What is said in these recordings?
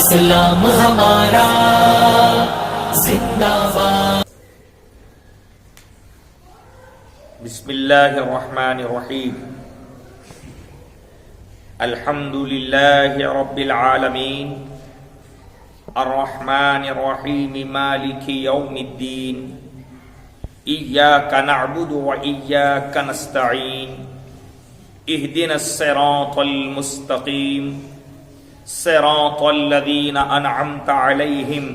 اسلام ہمارا زندہ باد. بسم اللہ الرحمن الرحیم. الحمد للہ رب العالمین الرحمن الرحیم مالک یوم الدین. ایاک نعبد و ایاک نستعین. اہدنا الصراط المستقیم صراط الذین انعمت علیہم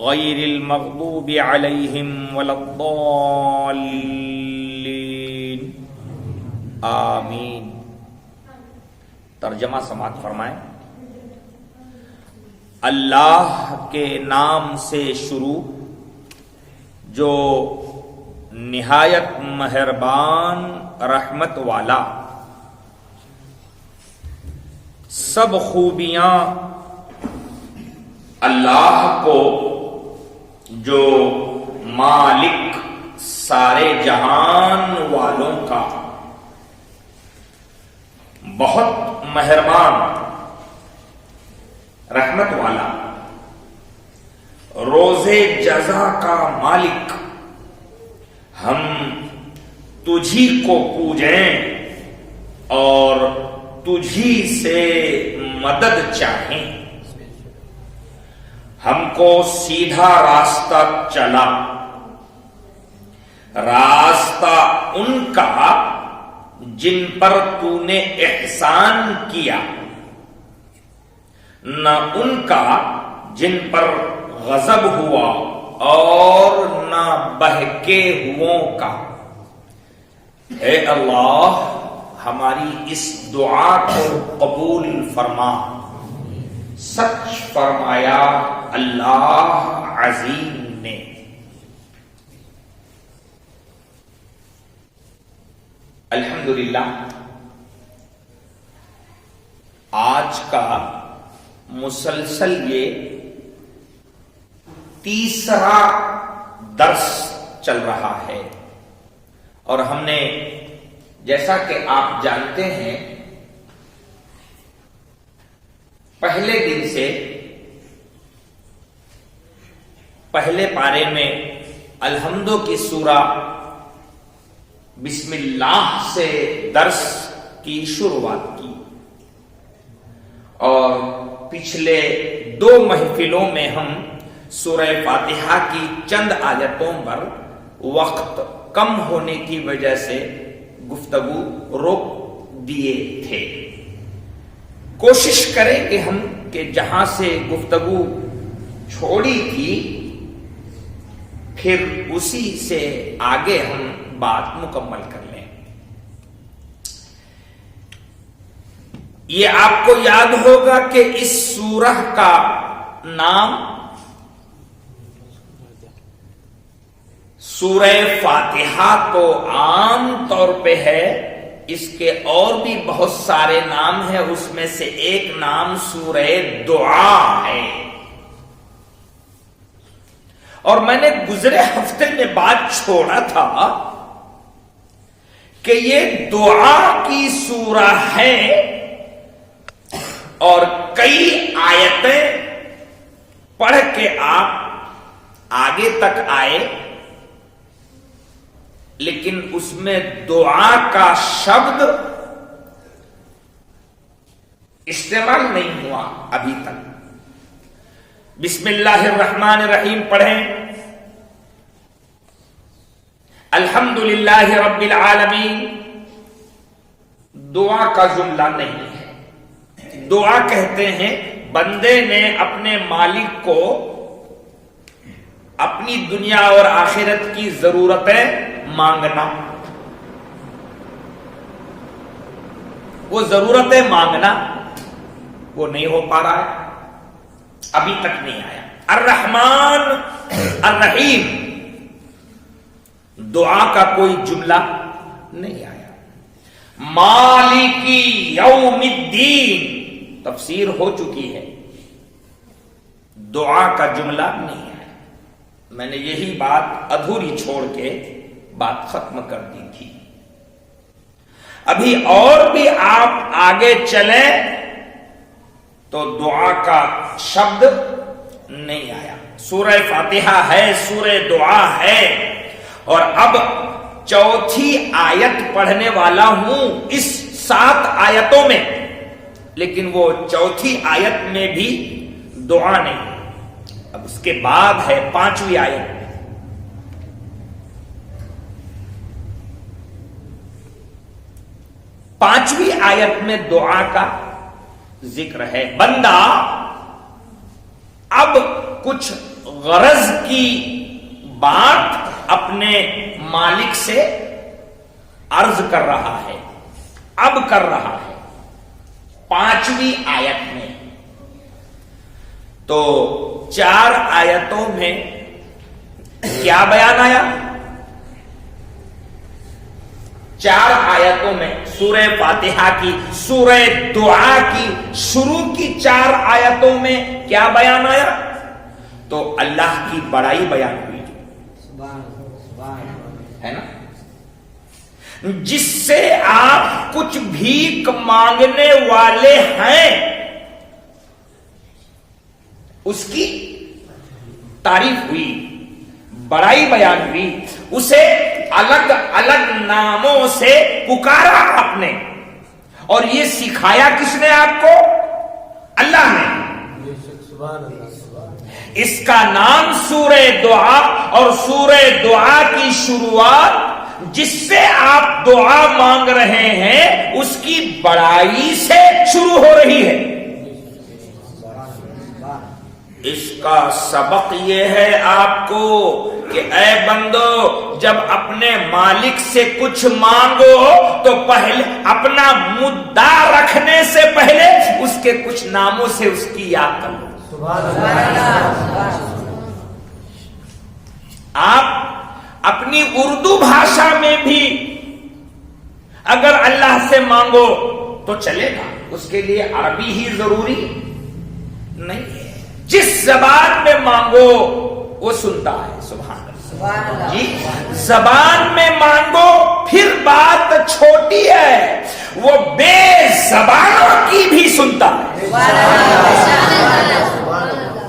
غیر المغضوب علیہم ولا الضالین. آمین. ترجمہ سماعت فرمائیں. اللہ کے نام سے شروع جو نہایت مہربان رحمت والا. سب خوبیاں اللہ کو جو مالک سارے جہان والوں کا، بہت مہربان رحمت والا، روز جزا کا مالک. ہم تجھی کو پوجیں اور تجھی سے مدد چاہیں. ہم کو سیدھا راستہ چلا، راستہ ان کا جن پر تو نے احسان کیا، نہ ان کا جن پر غضب ہوا اور نہ بہکے ہووں کا. اے اللہ، ہماری اس دعا کو قبول فرما. سچ فرمایا اللہ عظیم نے. الحمدللہ، آج کا مسلسل یہ تیسرا درس چل رہا ہے، اور ہم نے جیسا کہ آپ جانتے ہیں پہلے دن سے پہلے پارے میں الحمدو کی سورہ بسم اللہ سے درس کی شروعات کی، اور پچھلے 2 محفلوں میں ہم سورہ فاتحہ کی چند آیتوں پر وقت کم ہونے کی وجہ سے گفتگو روک دیے تھے. کوشش کریں کہ ہم کہ جہاں سے گفتگو چھوڑی تھی پھر اسی سے آگے ہم بات مکمل کر لیں. یہ آپ کو یاد ہوگا کہ اس سورہ کا نام سورہ فاتحہ تو عام طور پہ ہے، اس کے اور بھی بہت سارے نام ہیں. اس میں سے ایک نام سورہ دعا ہے. اور میں نے گزرے ہفتے میں بات چھوڑا تھا کہ یہ دعا کی سورہ ہے اور کئی آیتیں پڑھ کے آپ آگے تک آئے، لیکن اس میں دعا کا شبد استعمال نہیں ہوا ابھی تک. بسم اللہ الرحمن الرحیم پڑھیں. الحمدللہ رب العالمین دعا کا جملہ نہیں ہے. دعا کہتے ہیں بندے نے اپنے مالک کو اپنی دنیا اور آخرت کی ضرورتیں مانگنا. وہ ضرورتیں مانگنا وہ نہیں ہو پا رہا ہے، ابھی تک نہیں آیا. الرحمن الرحیم دعا کا کوئی جملہ نہیں آیا. مالکی یوم الدین تفسیر ہو چکی ہے، دعا کا جملہ نہیں آیا. میں نے یہی بات ادھوری چھوڑ کے بات ختم کر دی تھی. ابھی اور بھی آپ آگے چلیں تو دعا کا شبد نہیں آیا. سورہ فاتحہ ہے، سورہ دعا ہے. اور اب چوتھی آیت پڑھنے والا ہوں اس 7 آیتوں میں، لیکن وہ چوتھی آیت میں بھی دعا نہیں. اب اس کے بعد ہے 5ویں آیت. پانچویں آیت میں دعا کا ذکر ہے. بندہ اب کچھ غرض کی بات اپنے مالک سے عرض کر رہا ہے، اب کر رہا ہے 5ویں آیت میں. تو 4 آیتوں میں کیا بیان آیا؟ 4 آیتوں میں سورہ فاتحہ کی، سورہ دعا کی شروع کی 4 آیتوں میں کیا بیان آیا؟ تو اللہ کی بڑائی بیان ہوئی ہے نا، جس سے آپ کچھ بھیک مانگنے والے ہیں اس کی تعریف ہوئی، بڑائی بیان ہوئی. اسے الگ الگ ناموں سے پکارا آپ نے، اور یہ سکھایا کس نے آپ کو؟ اللہ نے. اس کا نام سورہ دعا، اور سورہ دعا کی شروعات جس سے آپ دعا مانگ رہے ہیں اس کی بڑائی سے شروع ہو رہی ہے. اس کا سبق یہ ہے آپ کو کہ اے بندو، جب اپنے مالک سے کچھ مانگو تو پہلے اپنا مدعا رکھنے سے پہلے اس کے کچھ ناموں سے اس کی یاد کرو. آپ اپنی اردو بھاشا میں بھی اگر اللہ سے مانگو تو چلے گا، اس کے لیے عربی ہی ضروری نہیں ہے. جس زبان میں مانگو وہ سنتا ہے. سبحان اللہ جی. زبان میں مانگو پھر بات چھوٹی ہے، وہ بے زبانوں کی بھی سنتا ہے.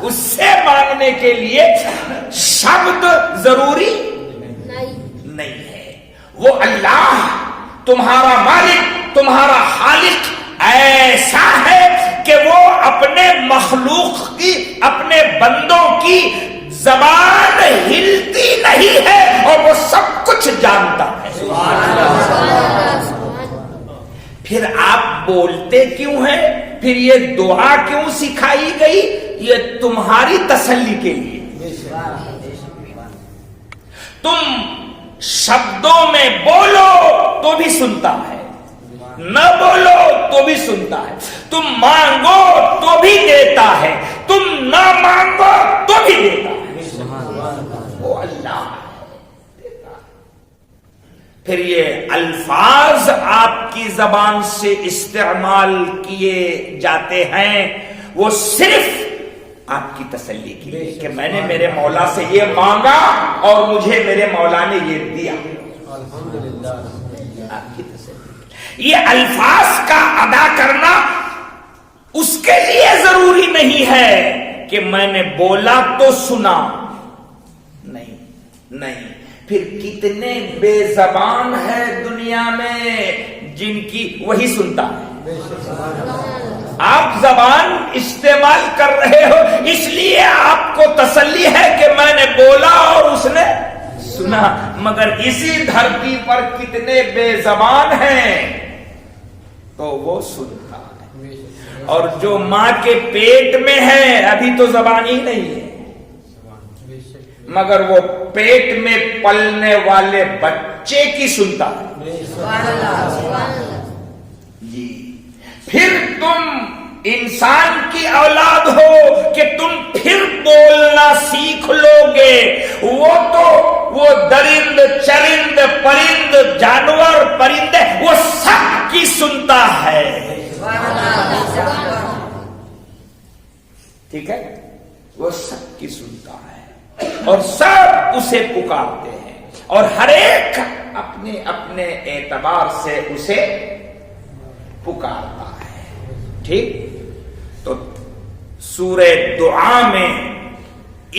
اس سے مانگنے کے لیے شبد ضروری نہیں ہے. وہ اللہ تمہارا مالک، تمہارا خالق ایسا ہے کہ وہ اپنے مخلوق کی، اپنے بندوں کی زبان ہلتی نہیں ہے اور وہ سب کچھ جانتا ہے. پھر آپ بولتے کیوں ہیں؟ پھر یہ دعا کیوں سکھائی گئی؟ یہ تمہاری تسلی کے لیے. تم شبدوں میں بولو تو بھی سنتا ہے، نہ بولو تو بھی سنتا ہے. تم مانگو تو بھی دیتا ہے، تم نہ مانگو تو بھی دیتا ہے. وہ اللہ دیتا ہے. پھر یہ الفاظ آپ کی زبان سے استعمال کیے جاتے ہیں وہ صرف آپ کی تسلی کے لیے کہ میں نے میرے مولا سے یہ مانگا اور مجھے میرے مولا نے یہ دیا. آپ کی تسلی. یہ الفاظ کا ادا کرنا اس کے لیے ضروری نہیں ہے کہ میں نے بولا تو سنا. نہیں. پھر کتنے بے زبان ہیں دنیا میں جن کی وہی سنتا ہے. آپ زبان استعمال کر رہے ہو اس لیے آپ کو تسلی ہے کہ میں نے بولا اور اس نے سنا، مگر اسی دھرتی پر کتنے بے زبان ہیں تو وہ سنتا ہے. اور جو ماں کے پیٹ میں ہے ابھی تو زبان ہی نہیں ہے، مگر وہ پیٹ میں پلنے والے بچے کی سنتا ہے. جی. پھر تم انسان کی اولاد ہو کہ تم پھر بولنا سیکھ لو گے. وہ درند چرند پرند جانور پرندے وہ سب کی سنتا ہے. ٹھیک ہے، وہ سب کی سنتا ہے اور سب اسے پکارتے ہیں اور ہر ایک اپنے اپنے اعتبار سے اسے پکارتا ہے. ٹھیک. تو سورہ دعا میں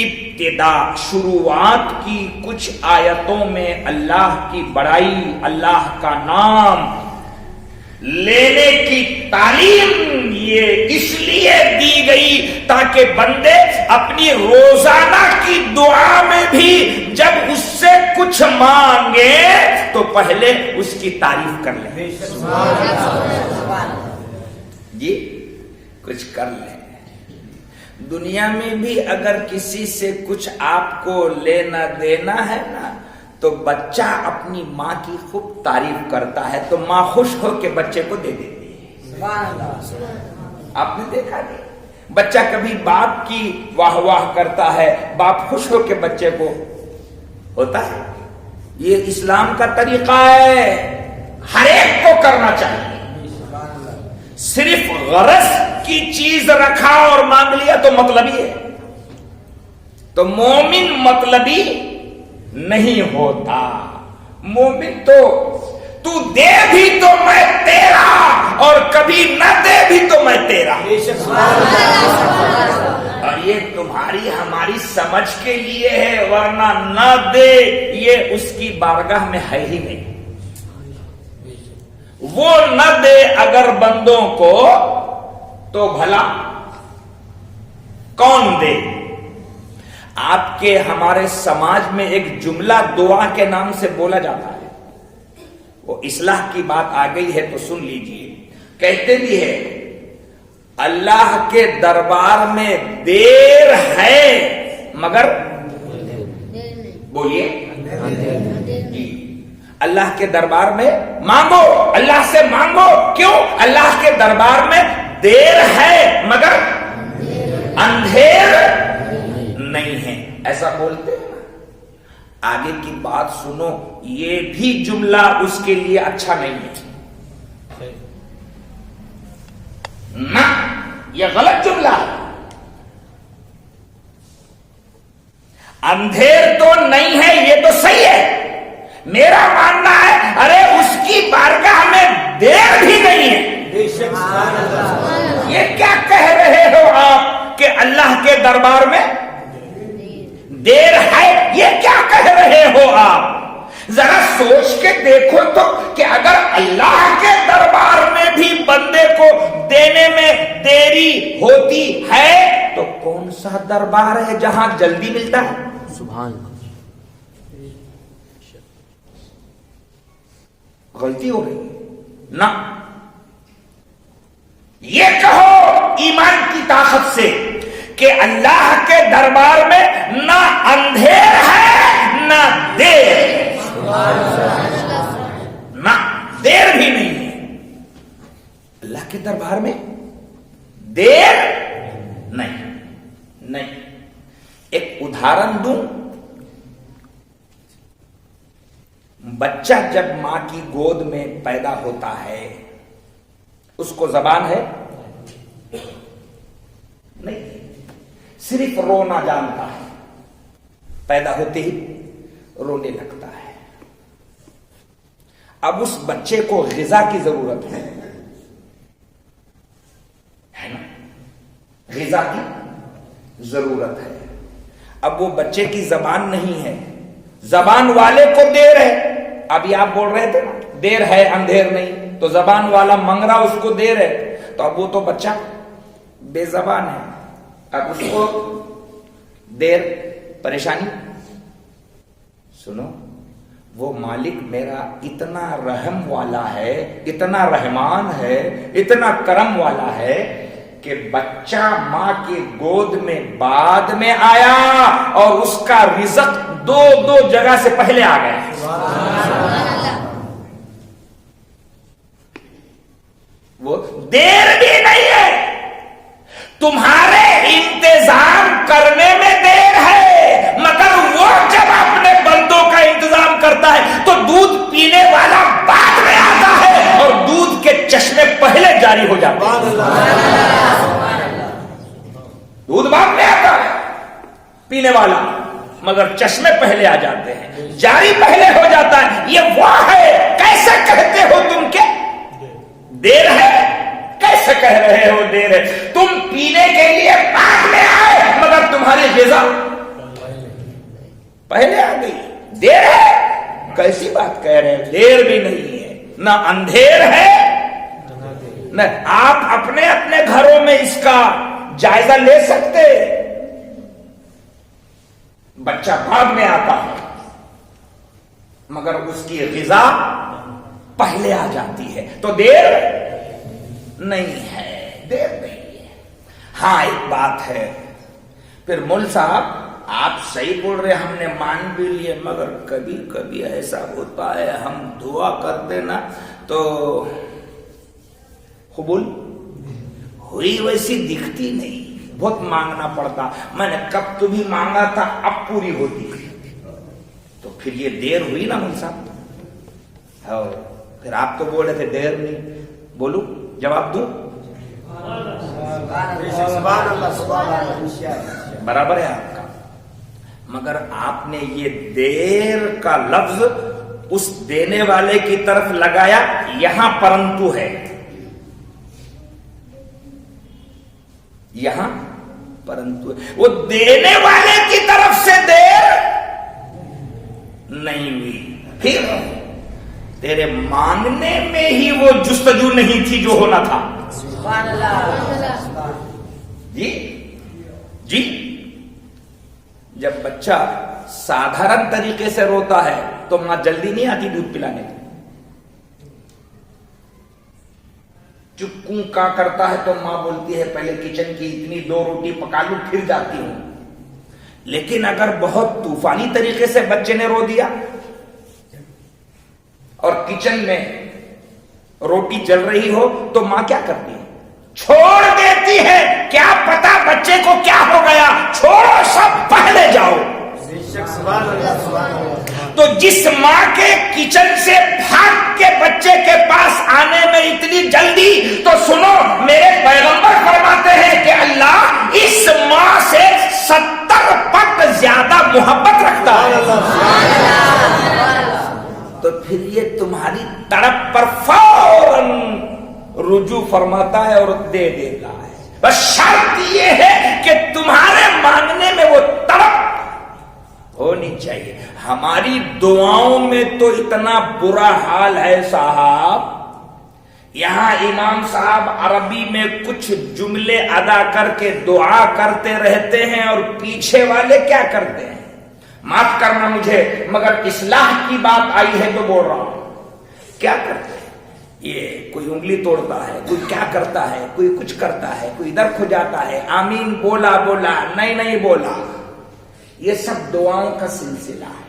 ابتدا شروعات کی کچھ آیتوں میں اللہ کی بڑائی، اللہ کا نام لینے کی تعلیم یہ اس لیے دی گئی تاکہ بندے اپنی روزانہ کی دعا میں بھی جب اس سے کچھ مانگے تو پہلے اس کی تعریف کر لیں، جی کچھ کر لیں۔ دنیا میں بھی اگر کسی سے کچھ آپ کو لینا دینا ہے نا تو بچہ اپنی ماں کی خوب تعریف کرتا ہے تو ماں خوش ہو کے بچے کو دے دیتی ہے۔ آپ نے دیکھا نہیں؟ بچہ کبھی باپ کی واہ واہ کرتا ہے، باپ خوش ہو کے بچے کو ہوتا ہے۔ یہ اسلام کا طریقہ ہے، ہر ایک کو کرنا چاہیے۔ صرف غرض کی چیز رکھا اور مانگ لیا تو مطلبی ہے، تو مومن مطلبی نہیں ہوتا۔ مومن تو دے بھی تو میں تیرا اور کبھی نہ دے بھی تو میں تیرا۔ اور یہ تمہاری ہماری سمجھ کے لیے ہے، ورنہ نہ دے یہ اس کی بارگاہ میں ہے ہی نہیں۔ وہ نہ دے اگر بندوں کو تو بھلا کون دے؟ آپ کے ہمارے سماج میں ایک جملہ دعا کے نام سے بولا جاتا ہے، وہ اصلاح کی بات آ گئی ہے تو سن لیجئے۔ کہتے بھی ہے اللہ کے دربار میں دیر ہے مگر بولیے اللہ کے دربار میں مانگو، اللہ سے مانگو، کیوں؟ اللہ کے دربار میں دیر ہے مگر اندھیر نہیں ہے، ایسا بولتے ہیں۔ آگے کی بات سنو، یہ بھی جملہ اس کے لیے اچھا نہیں ہے، نہ یہ غلط جملہ ہے۔ اندھیر تو نہیں ہے یہ تو صحیح ہے، میرا ماننا ہے ارے اس کی بارگاہ میں دیر بھی نہیں ہے۔ یہ کیا کہہ رہے ہو آپ کہ اللہ کے دربار میں دیر ہے؟ یہ کیا کہہ رہے ہو آپ؟ ذرا سوچ کے دیکھو تو کہ اگر اللہ کے دربار میں بھی بندے کو دینے میں دیری ہوتی ہے تو کون سا دربار ہے جہاں جلدی ملتا ہے؟ سبحان غلطی ہو گئی نہ، یہ کہو ایمان کی طاقت سے کہ اللہ کے دربار میں نہ اندھیر ہے نہ دیر، نہ دیر بھی نہیں ہے۔ اللہ کے دربار میں دیر نہیں۔ ایک ادھارن دوں، بچہ جب ماں کی گود میں پیدا ہوتا ہے اس کو زبان ہے نہیں، صرف رونا جانتا ہے، پیدا ہوتے ہی رونے لگتا ہے۔ اب اس بچے کو غذا کی ضرورت ہے نا، غذا کی ضرورت ہے۔ اب وہ بچے کی زبان نہیں ہے، زبان والے کو دیر ہے۔ ابھی آپ بول رہے تھے نا دیر ہے اندھیر نہیں، تو زبان والا منگ رہا اس کو دیر ہے، تو اب وہ تو بچہ بے زبان ہے، اب اس کو دیر پریشانی۔ سنو، وہ مالک میرا اتنا رحم والا ہے، اتنا رحمان ہے، اتنا کرم والا ہے کہ بچہ ماں کی گود میں بعد میں آیا اور اس کا رزق دو جگہ سے پہلے آ گیا۔ وہ دیر بھی نہیں ہے، تمہارے انتظام کرنے میں دیر ہے، مگر وہ جب اپنے بندوں کا انتظام کرتا ہے تو دودھ پینے والا بعد میں آتا ہے اور دودھ کے چشمے پہلے جاری ہو جاتے ہیں۔ دودھ بعد میں آتا ہے پینے والا، مگر چشمے پہلے آ جاتے ہیں، جاری پہلے ہو جاتا ہے۔ یہ وہ ہے، کیسے کہتے ہو تم کہ دیر ہے؟ کیسے کہہ رہے ہو دیر ہے؟ تم پینے کے لیے بعد میں آئے مگر تمہاری غذا پہلے آ گئی. دیر ہے؟ کیسی بات کہہ رہے ہیں؟ دیر بھی نہیں ہے، نہ اندھیر ہے نہ. آپ اپنے اپنے گھروں میں اس کا جائزہ لے سکتے. بچہ بعد میں آتا ہے مگر اس کی غذا پہلے آ جاتی ہے، تو دیر نہیں ہے، دیر نہیں ہے. ہاں ایک بات ہے، پھر مول صاحب آپ صحیح بول رہے، ہم نے مان بھی لیے مگر کبھی کبھی ایسا ہوتا ہے ہم دعا کرتے نا تو قبول ہوئی ویسی دکھتی نہیں، بہت مانگنا پڑتا. میں نے کب تو بھی مانگا تھا اب پوری ہوتی، تو پھر یہ دیر ہوئی نا مول صاحب. اور پھر آپ تو بول رہے تھے دیر نہیں. بولو جواب دوں؟ برابر ہے آپ کا، مگر آپ نے یہ دیر کا لفظ اس دینے والے کی طرف لگایا، یہاں پرنتو ہے، یہاں پرنتو ہے. وہ دینے والے کی طرف سے دیر نہیں ہوئی، پھر تیرے مانگنے میں ہی وہ جستجو نہیں تھی جو ہونا تھا. جی جی جب بچہ سادھارن طریقے سے روتا ہے تو ماں جلدی نہیں آتی دودھ پلانے. چکوں کا کرتا ہے تو ماں بولتی ہے پہلے کچن کی اتنی 2 روٹی پکا لوں پھر جاتی ہوں. لیکن اگر بہت طوفانی طریقے سے بچے نے رو دیا اور کچن میں روٹی جل رہی ہو تو ماں کیا کرتی ہے؟ چھوڑ دیتی ہے. کیا پتا بچے کو کیا ہو گیا، چھوڑو سب پہلے جاؤ. تو جس ماں کے کچن سے بھاگ کے بچے کے پاس آنے میں اتنی جلدی، تو سنو میرے پیغمبر فرماتے ہیں کہ اللہ اس ماں سے 70 پٹ زیادہ محبت رکھتا ہے. تو پھر یہ تمہاری تڑپ پر فوراً رجوع فرماتا ہے اور دے دیتا ہے. بس شرط یہ ہے کہ تمہارے مانگنے میں وہ تڑپ ہونی چاہیے. ہماری دعاؤں میں تو اتنا برا حال ہے صاحب، یہاں امام صاحب عربی میں کچھ جملے ادا کر کے دعا کرتے رہتے ہیں اور پیچھے والے کیا کرتے ہیں؟ معاف کرنا مجھے مگر اصلاح کی بات آئی ہے تو بول رہا ہوں. کیا کرتے ہیں؟ یہ کوئی انگلی توڑتا ہے، کوئی کیا کرتا ہے، کوئی کچھ کرتا ہے، کوئی ادھر کھو جاتا ہے، آمین بولا بولا نہیں بولا. یہ سب دعاؤں کا سلسلہ ہے.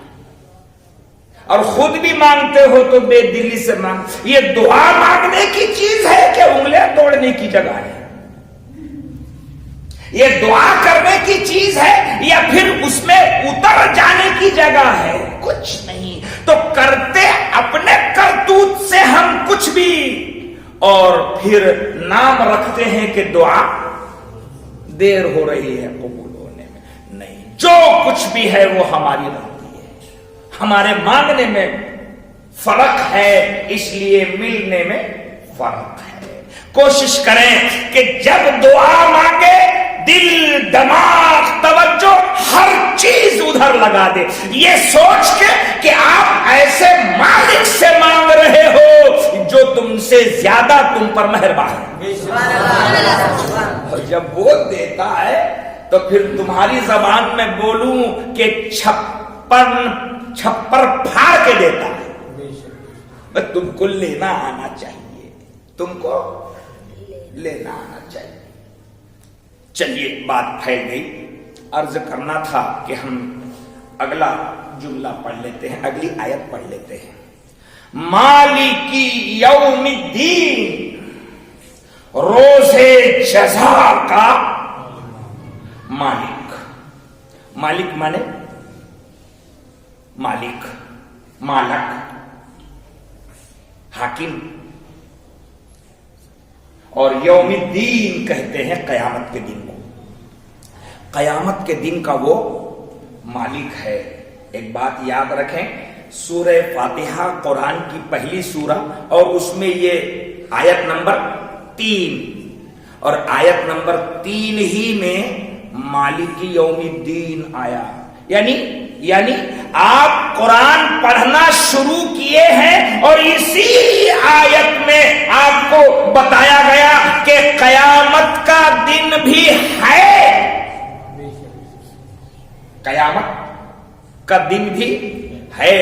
اور خود بھی مانگتے ہو تو بے دلی سے مانگ. یہ دعا مانگنے کی چیز ہے کہ انگلیاں توڑنے کی جگہ ہے؟ یہ دعا کرنے کی چیز ہے یا پھر اس میں اتر جانے کی جگہ ہے؟ کچھ نہیں. تو کرتے اپنے کرتوت سے ہم کچھ بھی، اور پھر نام رکھتے ہیں کہ دعا دیر ہو رہی ہے قبول ہونے میں. نہیں، جو کچھ بھی ہے وہ ہماری غلطی ہے. ہمارے مانگنے میں فرق ہے، اس لیے ملنے میں فرق ہے. کوشش کریں کہ جب دعا مانگے دل، دماغ، توجہ ہر چیز ادھر لگا دے، یہ سوچ کے کہ آپ ایسے مالک سے مانگ رہے ہو جو تم سے زیادہ تم پر مہربان ہے. اور جب وہ دیتا ہے تو پھر تمہاری زبان میں بولوں کہ چھپر پھاڑ کے دیتا ہے. تم کو لینا آنا چاہیے، تم کو لینا آنا چاہیے. چلیے بات پھیل گئی. عرض کرنا تھا کہ ہم اگلا جملہ پڑھ لیتے ہیں، اگلی آیت پڑھ لیتے ہیں. مالکی یوم الدین، روز جزا کا مالک. مالک مانے مالک، مالک، حاکم. اور یوم الدین کہتے ہیں قیامت کے دن کو. قیامت کے دن کا وہ مالک ہے. ایک بات یاد رکھیں، سورہ فاتحہ قرآن کی پہلی سورہ اور اس میں یہ آیت نمبر 3، اور آیت نمبر 3 ہی میں مالک یوم الدین آیا. یعنی آپ قرآن پڑھنا شروع کیے ہیں اور اسی آیت میں آپ کو بتایا گیا کہ قیامت کا دن بھی ہے. قیامت کا دن بھی ہے,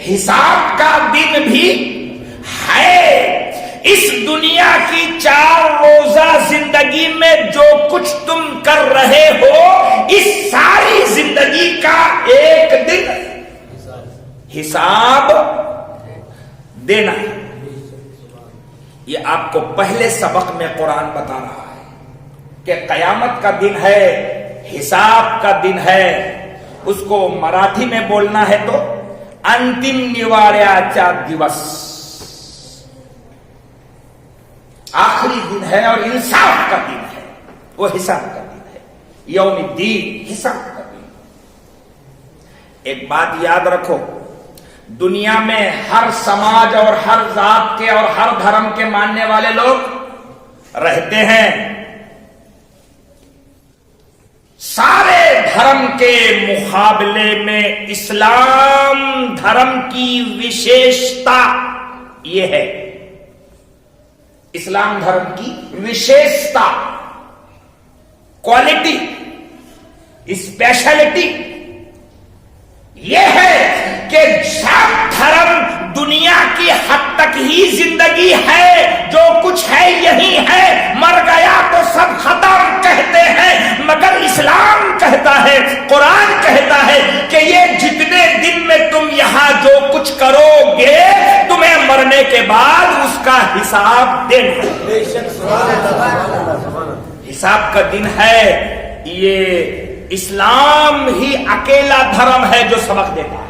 حساب کا دن بھی ہے. اس دنیا کی 4 روزہ زندگی میں جو کچھ تم کر رہے ہو, اس ساری زندگی کا ایک دن حساب دینا ہے. یہ آپ کو پہلے سبق میں قرآن بتا رہا ہے کہ قیامت کا دن ہے, حساب کا دن ہے. اس کو مراٹھی میں بولنا ہے تو انتم نواڑیاچا دیوس, آخری دن ہے اور انصاف کا دن ہے, وہ حساب کا دن ہے. یوم الدین, حساب کا دن. ایک بات یاد رکھو, دنیا میں ہر سماج اور ہر ذات کے اور ہر دھرم کے ماننے والے لوگ رہتے ہیں. سارے دھرم کے مقابلے میں اسلام دھرم کی وشیشتا یہ ہے, اسلام دھرم کی وشیشتا, کوالٹی, اسپیشلٹی یہ ہے کہ سب دھرم دنیا کی حد تک ہی زندگی ہے, جو کچھ ہے یہی ہے, مر گیا تو سب ختم کہتے ہیں. مگر اسلام کہتا ہے, قرآن کہتا ہے کہ یہ جتنے دن میں تم یہاں جو کچھ کرو گے, تمہیں مرنے کے بعد اس کا حساب دینا ہے. حساب کا دن ہے. یہ اسلام ہی اکیلا دھرم ہے جو سبق دیتا ہے.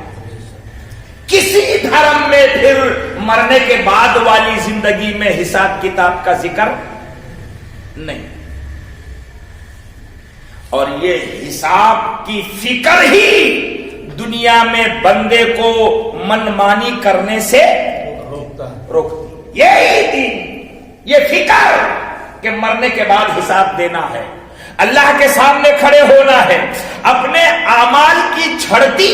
کسی دھرم میں پھر مرنے کے بعد والی زندگی میں حساب کتاب کا ذکر نہیں. اور یہ حساب کی فکر ہی دنیا میں بندے کو منمانی کرنے سے روکتی. یہی دن, یہ فکر کہ مرنے کے بعد حساب دینا ہے, اللہ کے سامنے کھڑے ہونا ہے, اپنے اعمال کی جھڑتی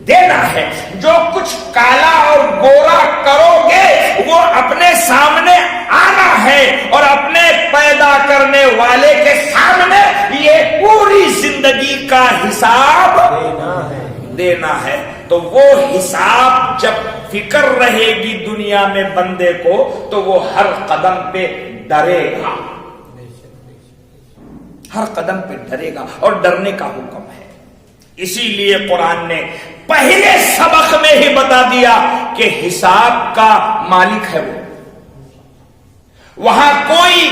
دینا ہے. جو کچھ کالا اور گورا کرو گے وہ اپنے سامنے آنا ہے, اور اپنے پیدا کرنے والے کے سامنے یہ پوری زندگی کا حساب دینا ہے. تو وہ حساب جب فکر رہے گی دنیا میں بندے کو, تو وہ ہر قدم پہ ڈرے گا, ہر قدم پہ ڈرے گا, اور ڈرنے کا حکم ہے. اسی لیے قرآن نے پہلے سبق میں ہی بتا دیا کہ حساب کا مالک ہے وہ. وہاں کوئی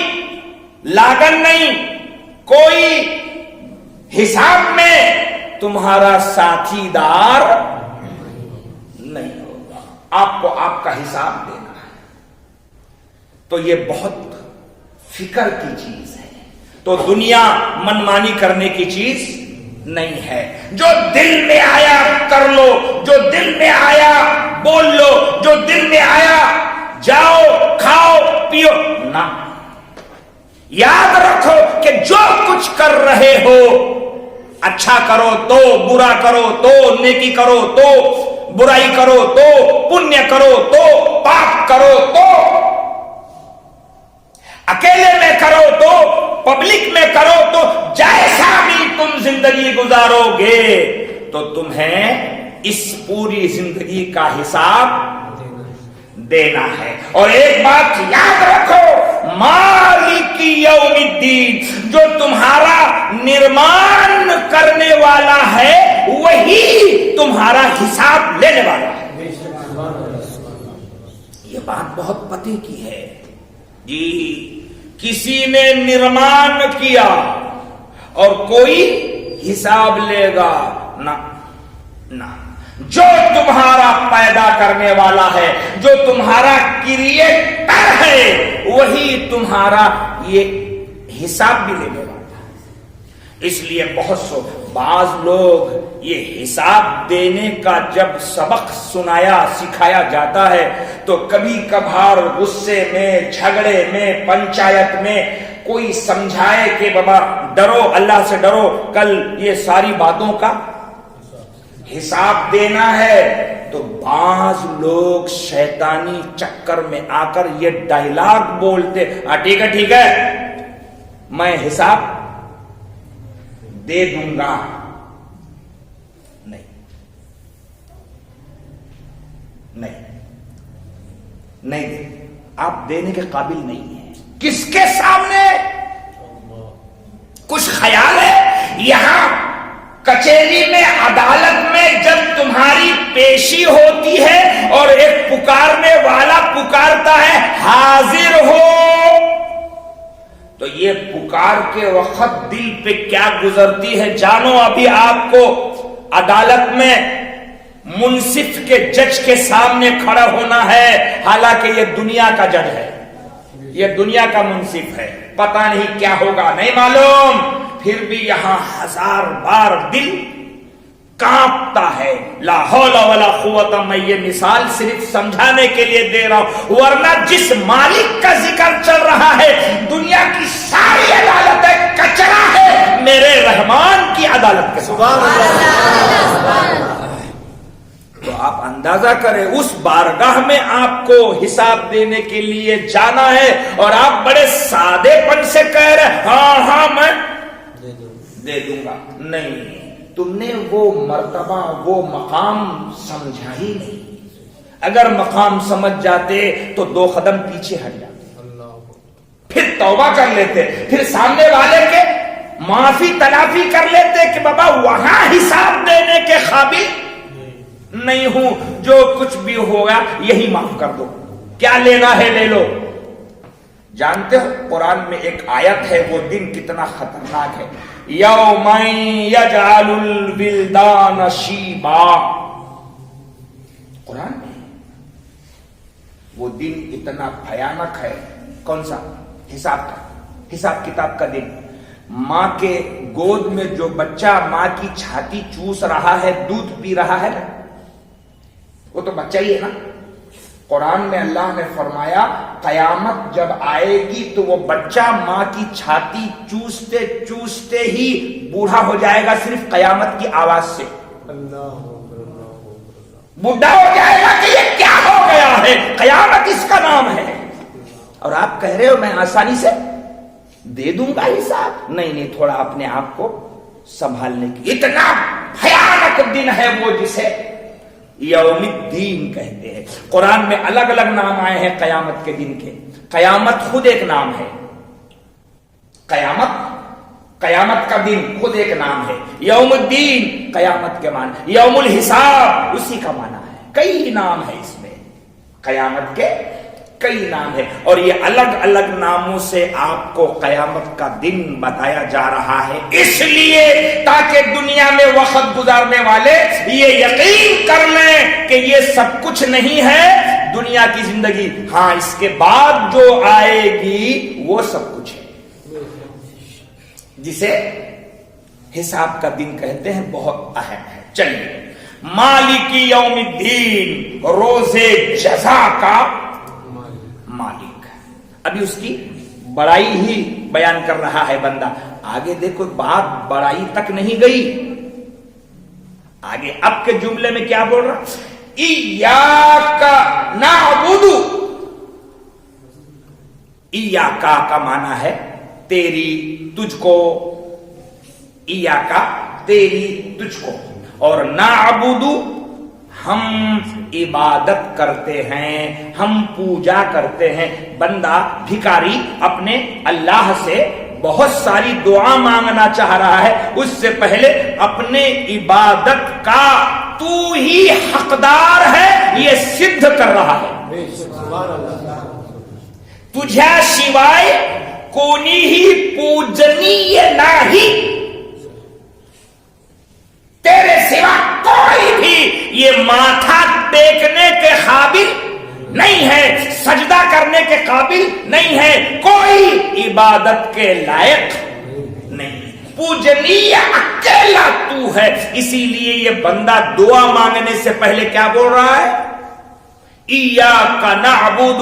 لاگن نہیں, کوئی حساب میں تمہارا ساتھی دار نہیں ہوگا. آپ کو آپ کا حساب دینا ہے. تو یہ بہت فکر کی چیز ہے. تو دنیا منمانی کرنے کی چیز نہیں ہے. جو دل میں آیا کر لو, جو دل میں آیا بول لو, جو دل میں آیا جاؤ کھاؤ پیو نہ. یاد رکھو کہ جو کچھ کر رہے ہو, اچھا کرو تو, برا کرو تو, نیکی کرو تو, برائی کرو تو, پنیہ کرو تو, پاپ کرو تو, اکیلے میں کرو تو, پبلک میں کرو تو, جیسا بھی تم زندگی گزارو گے تو تمہیں اس پوری زندگی کا حساب دینا ہے. اور ایک بات یاد رکھو, مالک یوم الدین, جو تمہارا نرمان کرنے والا ہے وہی تمہارا حساب لینے والا ہے. یہ بات بہت پتے کی ہے جی. کسی نے نرمان کیا اور کوئی حساب لے گا نہ. جو تمہارا پیدا کرنے والا ہے, جو تمہارا کریٹر ہے, وہی تمہارا یہ حساب بھی لینے والا ہے. اس لیے بہت بعض لوگ یہ حساب دینے کا جب سبق سکھایا جاتا ہے تو کبھی کبھار غصے میں, جھگڑے میں, پنچایت میں کوئی سمجھائے کہ بابا ڈرو اللہ سے ڈرو، کل یہ ساری باتوں کا حساب دینا ہے، تو بعض لوگ شیطانی چکر میں آ کر یہ ڈائلاگ بولتے، ٹھیک ہے میں حساب دے دوں گا۔ نہیں دے، آپ دینے کے قابل نہیں ہیں۔ کس کے سامنے؟ کچھ خیال ہے یہاں کچہری میں، عدالت میں جب تمہاری پیشی ہوتی ہے اور ایک پکارنے والا پکارتا ہے حاضر ہو، تو یہ پکار کے وقت دل پہ کیا گزرتی ہے جانو؟ ابھی آپ کو عدالت میں منصف کے جج کے سامنے کھڑا ہونا ہے، حالانکہ یہ دنیا کا جج ہے، یہ دنیا کا منصف ہے، پتہ نہیں کیا ہوگا نہیں معلوم، پھر بھی یہاں ہزار بار دل کانپتا ہے۔ لا حول ولا قوت، میں یہ مثال صرف سمجھانے کے لیے دے رہا ہوں، ورنہ جس مالک کا ذکر چل رہا ہے دنیا کی ساری عدالتیں کچرا ہے میرے رحمان کی عدالت کے سبحان اللہ۔ تو آپ اندازہ کریں اس بارگاہ میں آپ کو حساب دینے کے لیے جانا ہے، اور آپ بڑے سادے پن سے کہہ رہے ہاں میں دے دوں گا۔ نہیں، تم نے وہ مرتبہ وہ مقام سمجھا ہی نہیں۔ اگر مقام سمجھ جاتے تو 2 قدم پیچھے ہٹ جاتے، پھر توبہ کر لیتے، پھر سامنے والے کے معافی تلافی کر لیتے کہ بابا وہاں حساب دینے کے قابل نہیں ہوں، جو کچھ بھی ہوگا یہی معاف کر دو، کیا لینا ہے لے لو۔ جانتے ہو قرآن میں ایک آیت ہے، وہ دن کتنا خطرناک ہے، یوم یجعل الولدان شیبا، قرآن میں وہ دن اتنا بھیانک ہے۔ کون سا؟ حساب کا، حساب کتاب کا دن۔ ماں کے گود میں جو بچہ ماں کی چھاتی چوس رہا ہے، دودھ پی رہا ہے، وہ تو بچہ ہی ہے نا۔ قرآن میں اللہ نے فرمایا قیامت جب آئے گی تو وہ بچہ ماں کی چھاتی چوستے چوستے ہی بوڑھا ہو جائے گا، صرف قیامت کی آواز سے بوڑھا ہو جائے گا کہ یہ کیا ہو گیا ہے، قیامت اس کا نام ہے۔ اور آپ کہہ رہے ہو میں آسانی سے دے دوں گا حساب؟ نہیں، تھوڑا اپنے آپ کو سنبھالنے کی۔ اتنا بھیانک دن ہے وہ جسے یوم الدین کہتے ہیں۔ قرآن میں الگ الگ نام آئے ہیں قیامت کے دن کے، قیامت خود ایک نام ہے، قیامت کا دن خود ایک نام ہے، یوم الدین قیامت کے معنی، یوم الحساب اسی کا معنی ہے، کئی نام ہے اس میں، قیامت کے کئی نام ہے، اور یہ الگ الگ ناموں سے آپ کو قیامت کا دن بتایا جا رہا ہے، اس لیے تاکہ دنیا میں وقت گزارنے والے یہ یقین کر لیں کہ یہ سب کچھ نہیں ہے دنیا کی زندگی، ہاں اس کے بعد جو آئے گی وہ سب کچھ ہے، جسے حساب کا دن کہتے ہیں، بہت اہم ہے۔ چلیے، مالک یوم الدین، روزے جزا کا مالک، ابھی اس کی بڑائی ہی بیان کر رہا ہے بندہ، آگے دیکھو بات بڑائی تک نہیں گئی، آگے اب کے جملے میں کیا بول رہا؟ ایاک نعبد، ایاک کا معنی ہے تیری، تجھ کو، ایاک تیری، تجھ کو، اور نعبد ہم عبادت کرتے ہیں، ہم پوجا کرتے ہیں۔ بندہ بھکاری اپنے اللہ سے بہت ساری دعا مانگنا چاہ رہا ہے، اس سے پہلے اپنے عبادت کا تو ہی حقدار ہے یہ سدھ کر رہا ہے۔ تجھے سوائے کونی ہی پوجنیہ نہیں، تیرے سوا کوئی بھی یہ ماتھا ٹیکنے کے قابل نہیں ہے، سجدہ کرنے کے قابل نہیں ہے، کوئی عبادت کے لائق نہیں، پوجنیہ اکیلا تو ہے۔ اسی لیے یہ بندہ دعا مانگنے سے پہلے کیا بول رہا ہے؟ ایاک نعبد،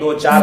2-4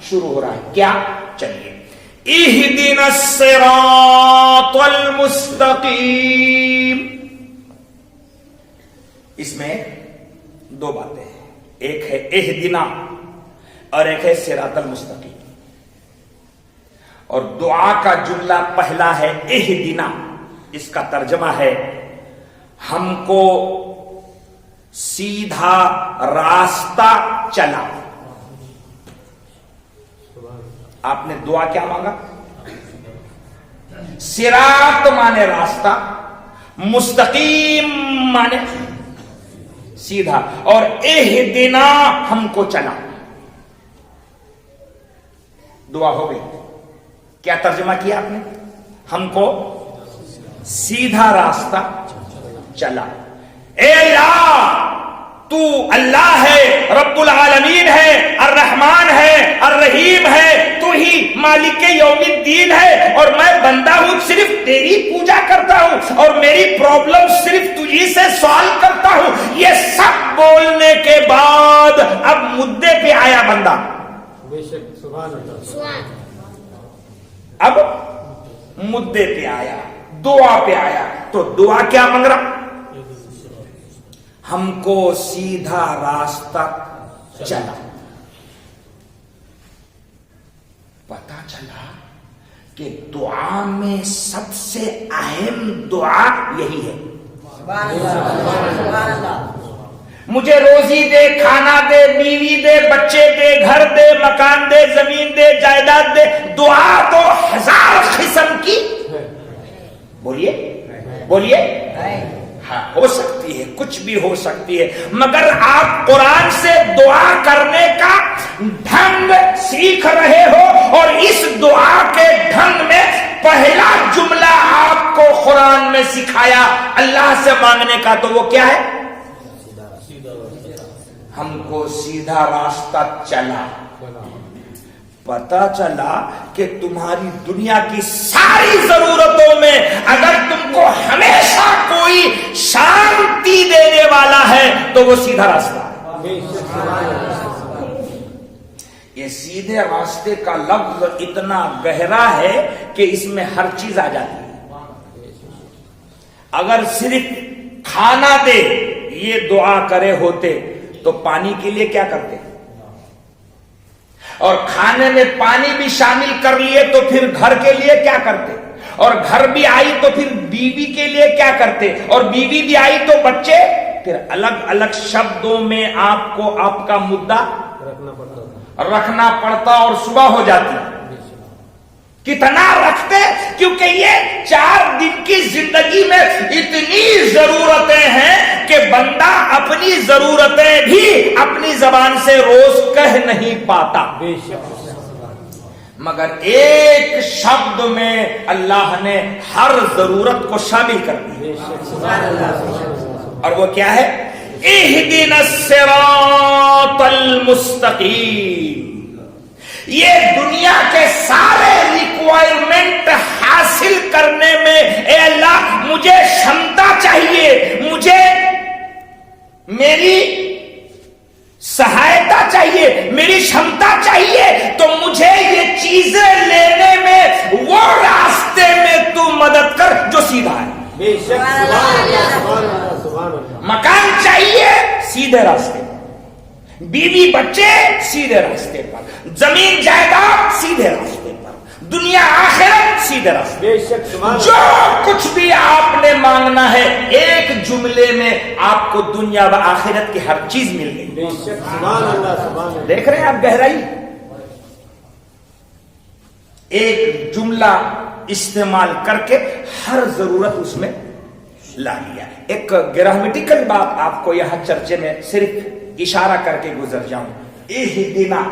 شروع ہو رہا ہے. کیا؟ چلیے. اہدنا الصراط المستقیم. اس میں دو باتیں ہیں. ایک ہے اہدنا اور ایک ہے صراط المستقیم. اور دعا کا جملہ پہلا ہے اہدنا. اس کا ترجمہ ہے ہم کو سیدھا راستہ چلا. آپ نے دعا کیا مانگا؟ صراط مانے راستہ، مستقیم مانے سیدھا، اور اہدنا ہم کو چلا. دعا ہو گئی. کیا ترجمہ کیا آپ نے؟ ہم کو سیدھا راستہ چلا. اے اللہ، تو اللہ ہے، رب العالمین ہے، الرحمن ہے، الرحیم ہے، تو ہی مالک یوم الدین ہے، اور میں بندہ ہوں، صرف تیری پوجا کرتا ہوں اور میری پرابلم صرف تجھی سے سوال کرتا ہوں. یہ سب بولنے کے بعد اب مدے پہ آیا بندہ. اب مدے پہ آیا، دعا پہ آیا. تو دعا کیا مانگ رہا؟ ہم کو سیدھا راستہ چلا. پتا چلا کہ دعا میں سب سے اہم دعا یہی ہے. مجھے روزی دے، کھانا دے، بیوی دے، بچے دے، گھر دے، مکان دے، زمین دے، جائیداد دے. دعا تو 1000 قسم کی. بولیے بولیے. ہاں، ہو سکتی ہے، کچھ بھی ہو سکتی ہے، مگر آپ قرآن سے دعا کرنے کا ڈھنگ سیکھ رہے ہو، اور اس دعا کے ڈھنگ میں پہلا جملہ آپ کو قرآن میں سکھایا اللہ سے مانگنے کا، تو وہ کیا ہے؟ ہم کو سیدھا راستہ چلا. پتا چلا کہ تمہاری دنیا کی ساری ضرورتوں میں اگر تم کو ہمیشہ کوئی شانتی دینے والا ہے تو وہ سیدھا راستہ. یہ سیدھے راستے کا لفظ اتنا گہرا ہے کہ اس میں ہر چیز آ جاتی ہے. اگر صرف کھانا دے یہ دعا کرے ہوتے تو پانی کے لیے کیا کرتے؟ اور کھانے میں پانی بھی شامل کر لیے تو پھر گھر کے لیے کیا کرتے؟ اور گھر بھی آئی تو پھر بیوی کے لیے کیا کرتے؟ اور بیوی بھی آئی تو بچے. پھر الگ الگ شبدوں میں آپ کو آپ کا مدعا رکھنا پڑتا اور صبح ہو جاتی. کتنا رکھتے؟ کیونکہ یہ 4 دن کی زندگی میں اتنی ضرورتیں ہیں کہ بندہ اپنی ضرورتیں بھی اپنی زبان سے روز کہہ نہیں پاتا، مگر ایک شبد میں اللہ نے ہر ضرورت کو شامل کر دیا. اور وہ کیا ہے؟ اہدنا الصراط المستقیم. یہ دنیا کے سارے ریکوائرمنٹ حاصل کرنے میں اے اللہ مجھے شمتا چاہیے، مجھے میری سہایتا چاہیے، میری شمتا چاہیے، تو مجھے یہ چیزیں لینے میں وہ راستے میں تو مدد کر جو سیدھا ہے. مکان چاہیے سیدھے راستے، بیوی بچے سیدھے راستے پر، زمین جائیداد سیدھے راستے پر، دنیا آخرت سیدھے راستے. جو کچھ بھی آپ نے مانگنا ہے ایک جملے میں آپ کو دنیا و آخرت کی ہر چیز مل گئی. دیکھ رہے ہیں آپ گہرائی؟ ایک جملہ استعمال کر کے ہر ضرورت اس میں لا لیا. ایک گرامیٹیکل بات آپ کو یہاں چرچے میں صرف اشارہ کر کے گزر جاؤں. اہدنا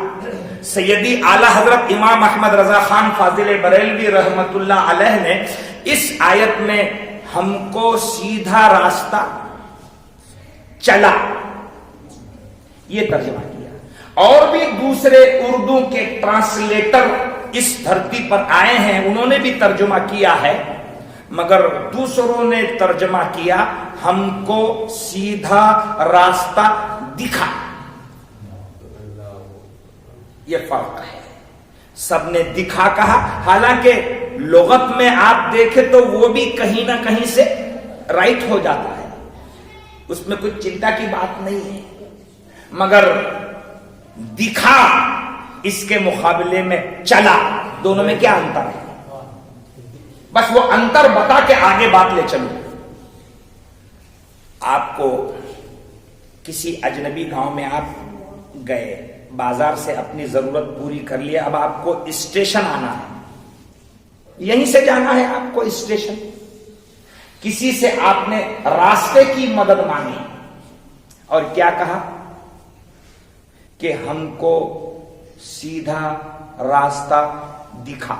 سیدی اعلی حضرت امام احمد رضا خان فاضل بریلوی رحمت اللہ علیہ نے اس آیت میں ہم کو سیدھا راستہ چلا یہ ترجمہ کیا. اور بھی دوسرے اردو کے ٹرانسلیٹر اس دھرتی پر آئے ہیں، انہوں نے بھی ترجمہ کیا ہے، مگر دوسروں نے ترجمہ کیا ہم کو سیدھا راستہ دکھا. یہ فرق ہے. سب نے دکھا کہا، حالانکہ لغت میں آپ دیکھیں تو وہ بھی کہیں نہ کہیں سے رائٹ ہو جاتا ہے، اس میں کچھ چنتا کی بات نہیں ہے، مگر دکھا اس کے مقابلے میں چلا، دونوں میں کیا انتر ہے؟ بس وہ انتر بتا کے آگے بات لے چلو۔ آپ کو کسی اجنبی گاؤں میں آپ گئے، بازار سے اپنی ضرورت پوری کر لیا، اب آپ کو اسٹیشن آنا ہے، یہیں سے جانا ہے آپ کو اسٹیشن، کسی سے آپ نے راستے کی مدد مانگی اور کیا کہا کہ ہم کو سیدھا راستہ دکھا،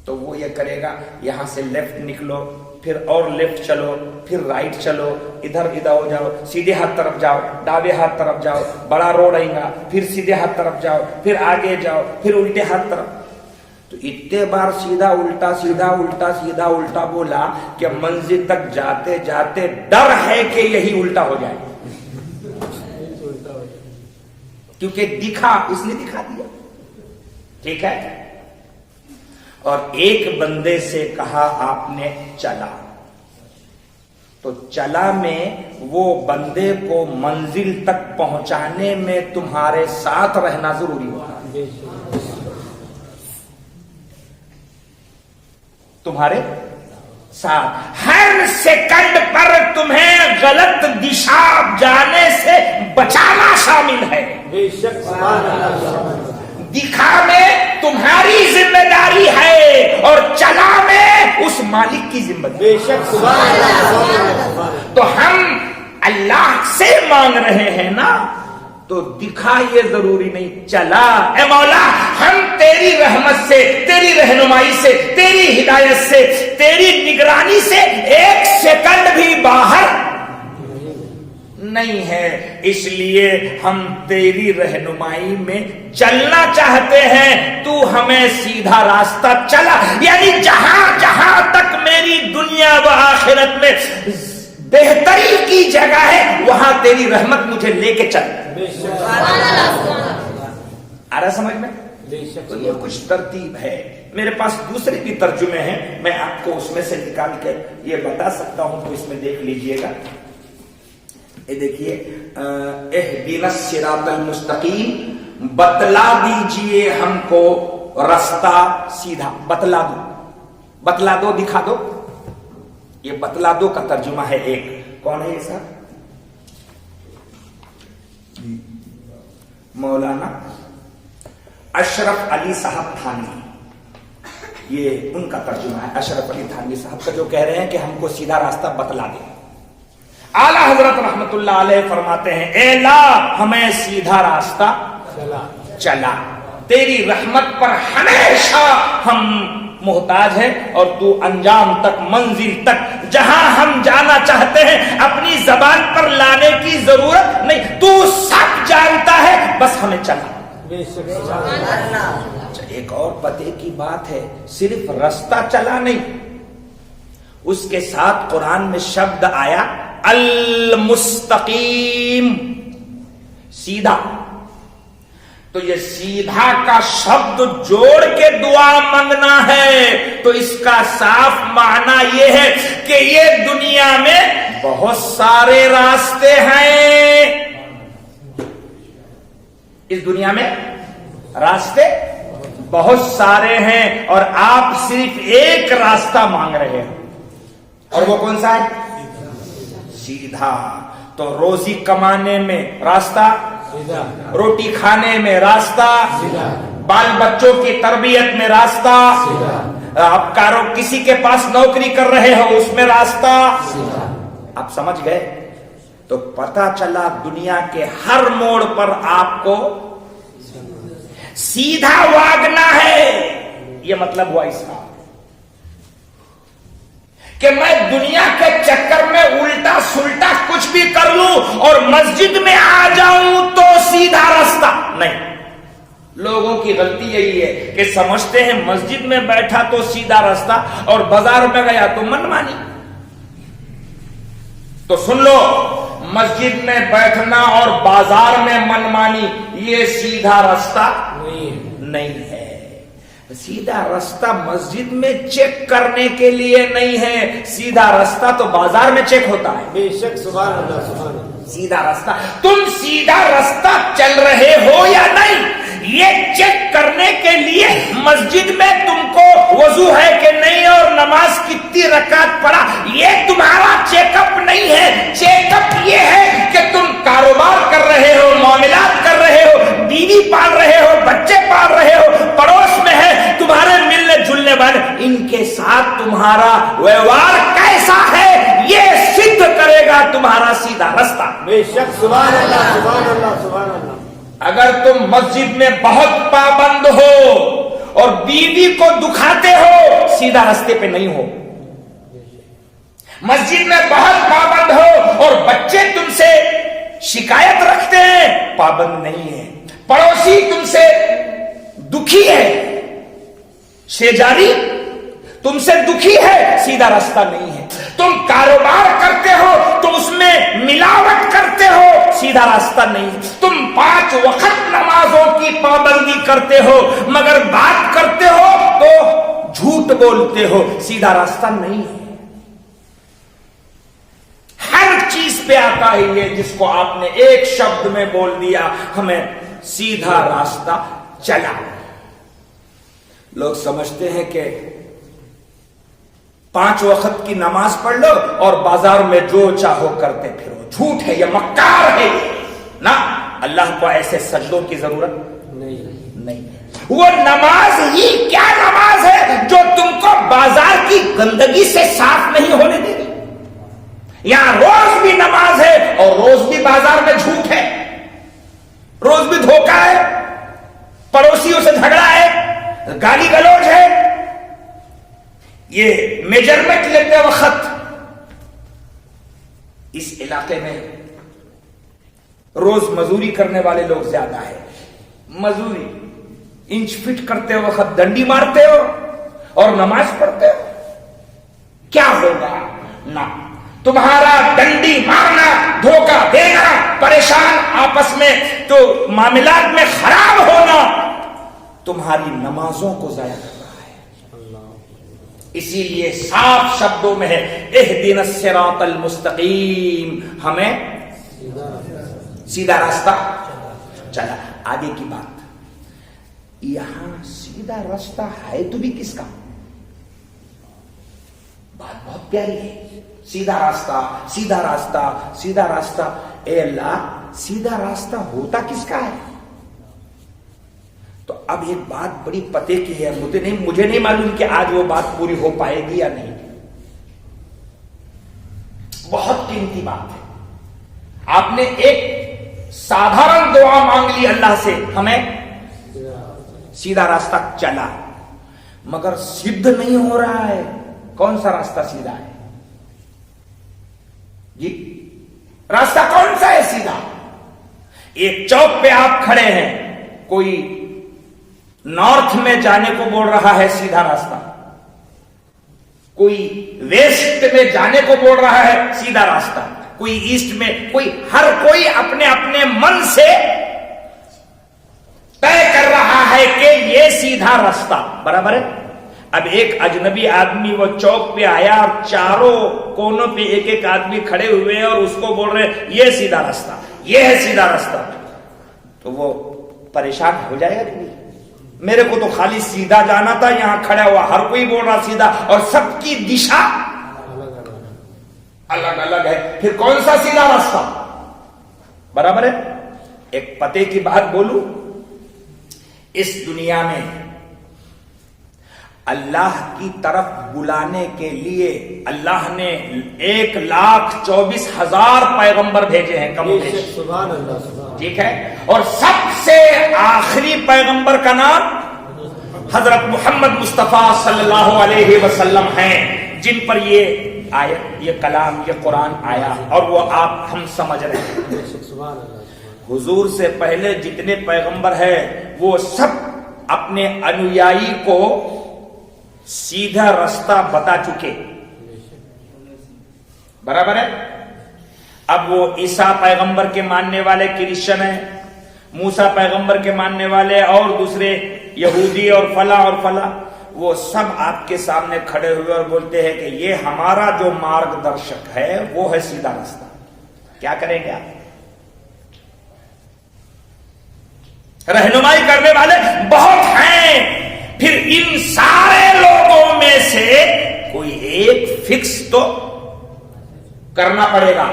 تو وہ یہ کرے گا یہاں سے لیفٹ نکلو، پھر اور لیفٹ چلو، پھر رائٹ چلو، ادھر ہو جاؤ، سیدھے ہاتھ طرف جاؤ، دابے ہاتھ طرف جاؤ، بڑا روڈ آئے گا، پھر سیدھے ہاتھ طرف جاؤ، پھر آگے جاؤ، پھر الٹے ہاتھ طرف۔ تو اتنے بار سیدھا الٹا سیدھا الٹا سیدھا الٹا بولا کہ منزل تک جاتے جاتے ڈر ہے کہ یہی الٹا ہو جائے، کیونکہ دکھا، اس نے دکھا دیا، ٹھیک ہے۔ اور ایک بندے سے کہا آپ نے چلا، تو چلا میں وہ بندے کو منزل تک پہنچانے میں تمہارے ساتھ رہنا ضروری ہوتا ہے، تمہارے ساتھ ہر سیکنڈ پر تمہیں غلط دشا جانے سے بچانا شامل ہے۔ بے شک دکھا میں تمہاری ذمہ داری ہے اور چلا میں اس مالک کی ذمہ داری۔ بے شک تو ہم اللہ سے مانگ رہے ہیں نا، تو دکھا یہ ضروری نہیں، چلا اے مولا ہم تیری رحمت سے، تیری رہنمائی سے، تیری ہدایت سے، تیری نگرانی سے ایک سیکنڈ بھی باہر نہیں ہے، اس لیے ہم تیری رہنمائی میں چلنا چاہتے ہیں، تو ہمیں سیدھا راستہ چلا، یعنی جہاں جہاں تک میری دنیا و آخرت میں بہتری کی جگہ ہے وہاں تیری رحمت مجھے لے کے چل۔ آ رہا سمجھ میں؟ تو یہ کچھ ترتیب ہے، میرے پاس دوسرے بھی ترجمے ہیں، میں آپ کو اس میں سے نکال کے یہ بتا سکتا ہوں، تو اس میں دیکھ لیجئے گا۔ یہ دیکھیے، اہدنا الصراط المستقیم، بتلا دیجئے ہم کو راستہ سیدھا، بتلا دو، بتلا دو، دکھا دو، یہ بتلا دو کا ترجمہ ہے ایک، کون ہے یہ صاحب؟ مولانا اشرف علی صاحب تھانوی، یہ ان کا ترجمہ ہے، اشرف علی تھانوی صاحب کا، جو کہہ رہے ہیں کہ ہم کو سیدھا راستہ بتلا دے۔ اعلی حضرت رحمت اللہ علیہ فرماتے ہیں، اے اللہ ہمیں سیدھا راستہ چلا، تیری رحمت پر ہمیشہ ہم محتاج ہے، اور تو انجام تک، منزل تک، جہاں ہم جانا چاہتے ہیں اپنی زبان پر لانے کی ضرورت نہیں، تو سب جانتا ہے، بس ہمیں چلا۔ ایک اور پتے کی بات ہے، صرف راستہ چلا نہیں، اس کے ساتھ قرآن میں شبد آیا المستقیم، سیدھا، تو یہ سیدھا کا شبد جوڑ کے دعا مانگنا ہے، تو اس کا صاف معنی یہ ہے کہ یہ دنیا میں بہت سارے راستے ہیں، اس دنیا میں راستے بہت سارے ہیں، اور آپ صرف ایک راستہ مانگ رہے ہیں، اور وہ کون سا ہے؟ سیدھا۔ تو روزی کمانے میں راستہ سیدھا، روٹی کھانے میں راستہ سیدھا، بال بچوں کی تربیت میں راستہ سیدھا، آپ کسی کے پاس نوکری کر رہے ہو اس میں راستہ سیدھا۔ آپ سمجھ گئے؟ تو پتہ چلا دنیا کے ہر موڑ پر آپ کو سیدھا واگنا ہے، یہ مطلب ہوا اس کا کہ میں دنیا کے چکر میں الٹا سلٹا کچھ بھی کر لوں اور مسجد میں آ جاؤں تو سیدھا راستہ نہیں۔ لوگوں کی غلطی یہی ہے کہ سمجھتے ہیں مسجد میں بیٹھا تو سیدھا راستہ اور بازار میں گیا تو منمانی۔ تو سن لو، مسجد میں بیٹھنا اور بازار میں منمانی یہ سیدھا راستہ نہیں ہے. سیدھا راستہ مسجد میں چیک کرنے کے لیے نہیں ہے, سیدھا راستہ تو بازار میں چیک ہوتا ہے. بے شک, سبحان اللہ, سبحان اللہ. سیدھا راستہ, تم سیدھا راستہ چل رہے ہو یا نہیں, یہ چیک کرنے کے لیے مسجد میں تم کو وضو ہے کہ نہیں اور نماز کتنی رکعت پڑھا, یہ تمہارا چیک اپ نہیں ہے. چیک اپ یہ ہے کہ تم کاروبار کر رہے ہو, معاملات کر رہے ہو, بیوی پال رہے ہو, بچے پال رہے ہو, پڑوس میں ہے تمہارے ملنے جلنے والے, ان کے ساتھ تمہارا ویوہار کیسا ہے یہ سدھ کرے گا تمہارا سیدھا راستہ. بے شک, سبحان اللہ, سبحان اللہ, سبحان اللہ. اگر تم مسجد میں بہت پابند ہو اور بیوی کو دکھاتے ہو, سیدھا راستے پہ نہیں ہو. مسجد میں بہت پابند ہو اور بچے تم سے شکایت رکھتے ہیں, پابند نہیں ہے. پڑوسی تم سے دکھی ہے, شیجاری تم سے دکھی ہے, سیدھا راستہ نہیں ہے. تم کاروبار کرتے ہو تو اس میں ملاوٹ کرتے ہو, سیدھا راستہ نہیں. تم 5 وقت نمازوں کی پابندی کرتے ہو مگر بات کرتے ہو تو جھوٹ بولتے ہو, سیدھا راستہ نہیں ہے. ہر چیز پہ آتا ہے یہ جس کو آپ نے ایک شبد میں بول دیا, ہمیں سیدھا راستہ چلا. لوگ سمجھتے ہیں کہ 5 وقت کی نماز پڑھ لو اور بازار میں جو چاہو کرتے پھرو. جھوٹ ہے یہ, مکار ہے نا. اللہ کو ایسے سجدوں کی ضرورت نہیں. وہ نماز ہی کیا نماز ہے جو تم کو بازار کی گندگی سے صاف نہیں ہونے دے گی. یہاں روز بھی نماز ہے اور روز بھی بازار میں جھوٹ ہے, روز بھی دھوکہ ہے, پڑوسیوں سے جھگڑا ہے, گالی گلوچ ہے. یہ میجرمنٹ لیتے وقت اس علاقے میں روز مزوری کرنے والے لوگ زیادہ ہیں. مزوری انچ فٹ کرتے وقت ڈنڈی مارتے ہو اور نماز پڑھتے ہو, کیا ہوگا؟ نہ, تمہارا ڈنڈی مارنا, دھوکہ دینا, پریشان آپس میں تو معاملات میں خراب ہونا تمہاری نمازوں کو ضائع کر رہا ہے. اسی لیے صاف شبدوں میں ہے, اہدنا الصراط المستقیم, ہمیں سیدھا راستہ چلا. آگے کی بات, یہاں سیدھا راستہ ہے تو بھی کس کا؟ بات بہت پیاری ہے. سیدھا راستہ, سیدھا راستہ, سیدھا راستہ. اے اللہ, سیدھا راستہ ہوتا کس کا ہے؟ تو اب ایک بات بڑی پتے کی ہے, مجھے نہیں معلوم کہ آج وہ بات پوری ہو پائے گی یا نہیں. بہت قیمتی بات ہے. آپ نے ایک سادھارن دعا مانگ لی اللہ سے, ہمیں سیدھا راستہ چلا, مگر سدھ نہیں ہو رہا ہے. کون سا راستہ سیدھا ہے جی؟ راستہ کون سا ہے سیدھا؟ ایک چوک پہ آپ کھڑے ہیں, کوئی نارتھ میں جانے کو بول رہا ہے سیدھا راستہ, کوئی ویسٹ میں جانے کو بول رہا ہے سیدھا راستہ, کوئی ایسٹ میں, ہر کوئی اپنے اپنے من سے طے کر رہا ہے کہ یہ سیدھا راستہ برابر ہے. اب ایک اجنبی آدمی وہ چوک پہ آیا اور چاروں کونوں پہ ایک ایک آدمی کھڑے ہوئے اور اس کو بول رہے یہ سیدھا راستہ, یہ ہے سیدھا راستہ, تو وہ پریشان ہو جائے گا کہ نہیں؟ میرے کو تو خالی سیدھا جانا تھا, یہاں کھڑا ہوا ہر کوئی بول رہا سیدھا اور سب کی دشا الگ الگ ہے. پھر کون سا سیدھا راستہ برابر ہے؟ ایک پتے کی بات بولوں, اس دنیا میں اللہ کی طرف بلانے کے لیے اللہ نے 1,24,000 پیغمبر بھیجے ہیں, کم بیش, سبحان اللہ, سبحان. ٹھیک ہے. اور سب سے آخری پیغمبر کا نام حضرت محمد مصطفیٰ صلی اللہ علیہ وسلم ہیں, جن پر یہ آیت, یہ کلام, یہ قرآن آیا اور وہ آپ ہم سمجھ رہے ہیں. سبحان اللہ. حضور سے پہلے جتنے پیغمبر ہیں وہ سب اپنے انویائی کو سیدھا راستہ بتا چکے, برابر ہے. اب وہ عیسیٰ پیغمبر کے ماننے والے کرسچن ہیں, موسیٰ پیغمبر کے ماننے والے اور دوسرے یہودی اور فلاں وہ سب آپ کے سامنے کھڑے ہوئے اور بولتے ہیں کہ یہ ہمارا جو مارگ درشک ہے وہ ہے سیدھا راستہ. کیا کریں گے آپ؟ رہنمائی کرنے والے بہت ہیں، پھر ان سارے لوگوں میں سے کوئی ایک فکس تو کرنا پڑے گا.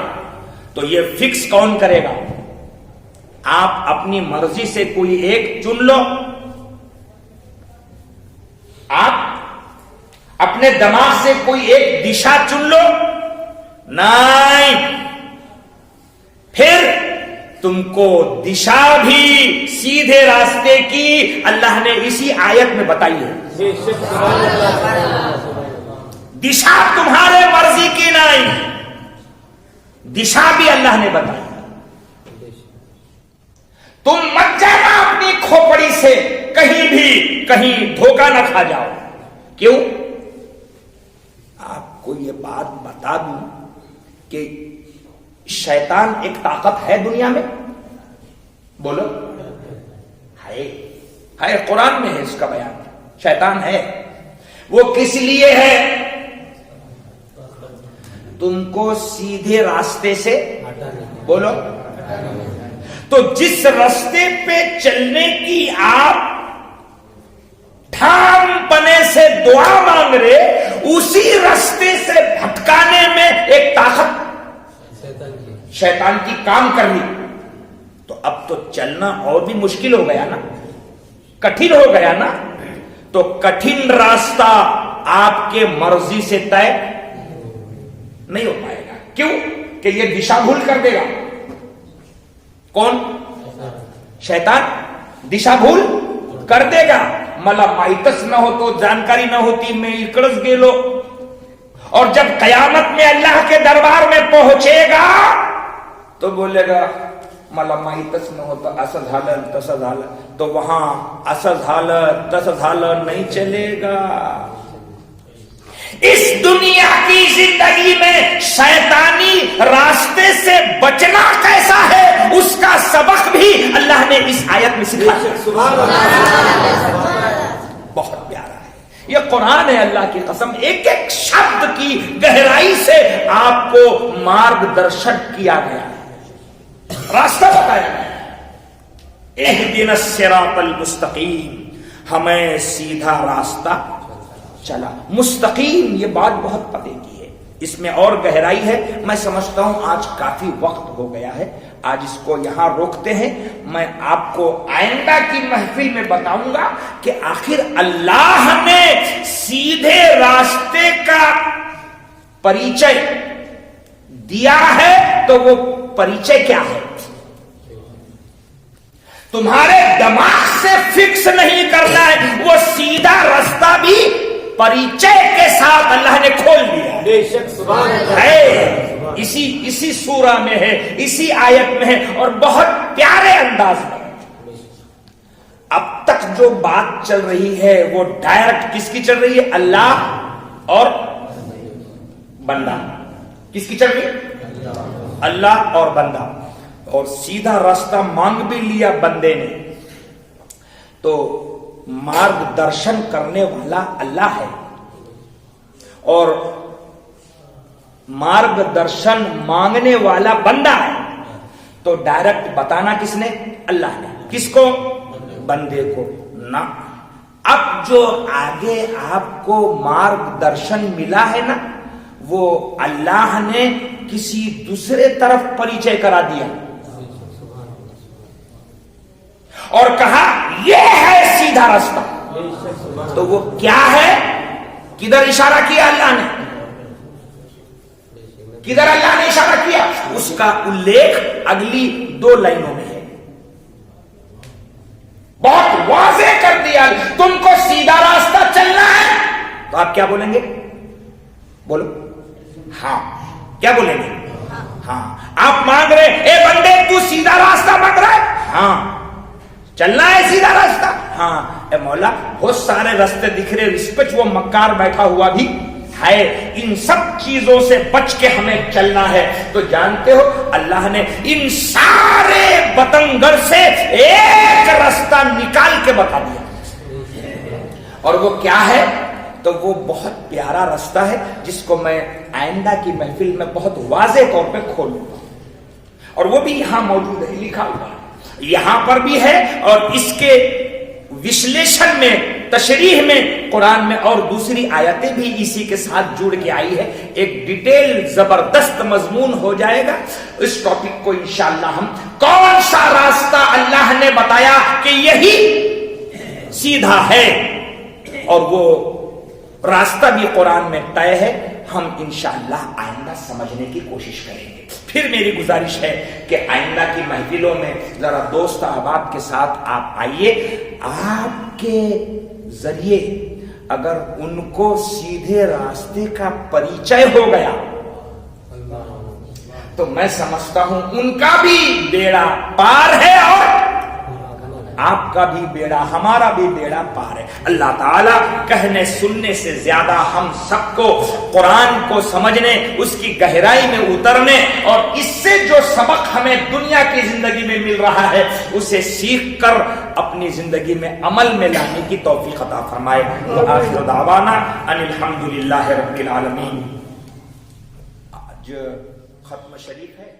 تو یہ فکس کون کرے گا؟ آپ اپنی مرضی سے کوئی ایک چن لو، آپ اپنے دماغ سے کوئی ایک دشا چن لو. نہیں، پھر تم کو دشا بھی سیدھے راستے کی اللہ نے اسی آیت میں بتائی ہے. دشا تمہارے مرضی کی نہیں، دشا بھی اللہ نے بتائی. تم مت جانا اپنی کھوپڑی سے کہیں دھوکہ نہ کھا جاؤ. کیوں؟ آپ کو یہ بات بتا دوں کہ شیطان ایک طاقت ہے دنیا میں. بولو، ہے قرآن میں ہے اس کا بیان. شیطان ہے، وہ کس لیے ہے؟ تم کو سیدھے راستے سے بولو. تو جس راستے پہ چلنے کی آپ ٹھان پنے سے دعا مانگ رہے، اسی راستے سے بھٹکانے میں ایک طاقت شیطان کی کام کر لی. تو اب تو چلنا اور بھی مشکل ہو گیا نا، کٹھن ہو گیا نا. تو کٹھن راستہ آپ کے مرضی سے طے نہیں ہو پائے گا. کیوں؟ کہ یہ دشا بھول کر دے گا. کون؟ شیطان دشا بھول کر دے گا. ملا مائتس نہ ہو تو جانکاری نہ ہوتی میں اکڑس گیلو. اور جب قیامت میں اللہ کے دربار میں پہنچے گا تو بولے گا ملا مائتس نہ ہو تو اسد حالت تسد حالت. تو وہاں اسد حالت تسد حالت نہیں چلے گا. اس دنیا کی زندگی میں شیطانی راستے سے بچنا کیسا ہے اس کا سبق بھی اللہ نے اس آیت میں سکھایا. بہت پیارا ہے یہ قرآن ہے. اللہ کی قسم ایک ایک شبد کی گہرائی سے آپ کو مارگ درشن کیا گیا ہے، راستہ بتایا گیا ہے. اہدنا الصراط المستقیم، ہمیں سیدھا راستہ چلا. مستقیم یہ بات بہت پتے کی ہے، اس میں اور گہرائی ہے. میں سمجھتا ہوں آج کافی وقت ہو گیا ہے، آج اس کو یہاں روکتے ہیں. میں آپ کو آئندہ کی محفل میں بتاؤں گا کہ آخر اللہ نے سیدھے راستے کا پریچے دیا ہے تو وہ پریچے کیا ہے. تمہارے دماغ سے فکس نہیں کرنا ہے، وہ سیدھا راستہ بھی پریچے کے ساتھ اللہ نے کھول دیا ہے. اسی سورہ میں ہے، اسی آیت میں ہے، اور بہت پیارے انداز میں. اب تک جو بات چل رہی ہے وہ ڈائریکٹ کس کی چل رہی ہے؟ اللہ اور بندہ. کس کی چل رہی ہے؟ اللہ اور بندہ. اور سیدھا راستہ مانگ بھی لیا بندے نے، تو مارگ درشن کرنے والا اللہ ہے، اور مارگ درشن مانگنے والا بندہ ہے. تو ڈائریکٹ بتانا کس نے؟ اللہ نے. کس کو؟ بندے کو نہ. اب جو آگے آپ کو مارگ درشن ملا ہے نا، وہ اللہ نے کسی دوسرے طرف پریچے کرا دیا اور کہا یہ ہے سیدھا راستہ. تو وہ کیا ہے؟ کدھر اشارہ کیا اللہ نے؟ کدھر اللہ نے اشارہ کیا؟ اس کا الیکھ اگلی 2 لائنوں میں ہے. بہت واضح کر دیا تم کو سیدھا راستہ چلنا ہے. تو آپ کیا بولیں گے؟ بولو. ہاں. کیا بولیں گے؟ ہاں. آپ مانگ رہے اے بندے تو سیدھا راستہ مانگ رہا ہے؟ ہاں. چلنا ہے سیدھا راستہ؟ ہاں. اے مولا بہت سارے راستے دکھ رہے، اس پہ وہ مکار بیٹھا ہوا بھی ہے، ان سب چیزوں سے بچ کے ہمیں چلنا ہے۔ تو جانتے ہو اللہ نے ان سارے بتنگڑ سے ایک راستہ نکال کے بتا دیا، اور وہ کیا ہے؟ تو وہ بہت پیارا راستہ ہے جس کو میں آئندہ کی محفل میں بہت واضح طور پہ کھولوں گا، اور وہ بھی یہاں موجود ہے، لکھا ہوا ہے، یہاں پر بھی ہے، اور اس کے وشلیشن میں، تشریح میں قرآن میں اور دوسری آیتیں بھی اسی کے ساتھ جڑ کے آئی ہے۔ ایک ڈیٹیل زبردست مضمون ہو جائے گا۔ اس ٹاپک کو انشاءاللہ ہم کون سا راستہ اللہ نے بتایا کہ یہی سیدھا ہے، اور وہ راستہ بھی قرآن میں طے ہے، ہم انشاءاللہ آئندہ سمجھنے کی کوشش کریں گے۔ پھر میری گزارش ہے کہ آئندہ کی محفلوں میں ذرا دوست احباب کے ساتھ آپ آئیے، آپ کے ذریعے اگر ان کو سیدھے راستے کا پریچے ہو گیا تو میں سمجھتا ہوں ان کا بھی بیڑا پار ہے، اور آپ کا بھی بیڑا، ہمارا بھی بیڑا پار ہے۔ اللہ تعالیٰ کہنے سننے سے زیادہ ہم سب کو قرآن کو سمجھنے، اس کی گہرائی میں اترنے، اور اس سے جو سبق ہمیں دنیا کی زندگی میں مل رہا ہے اسے سیکھ کر اپنی زندگی میں عمل میں لانے کی توفیق عطا فرمائے۔ وآخر دعوانا ان الحمدللہ رب العالمین۔ آج ختم شریف ہے۔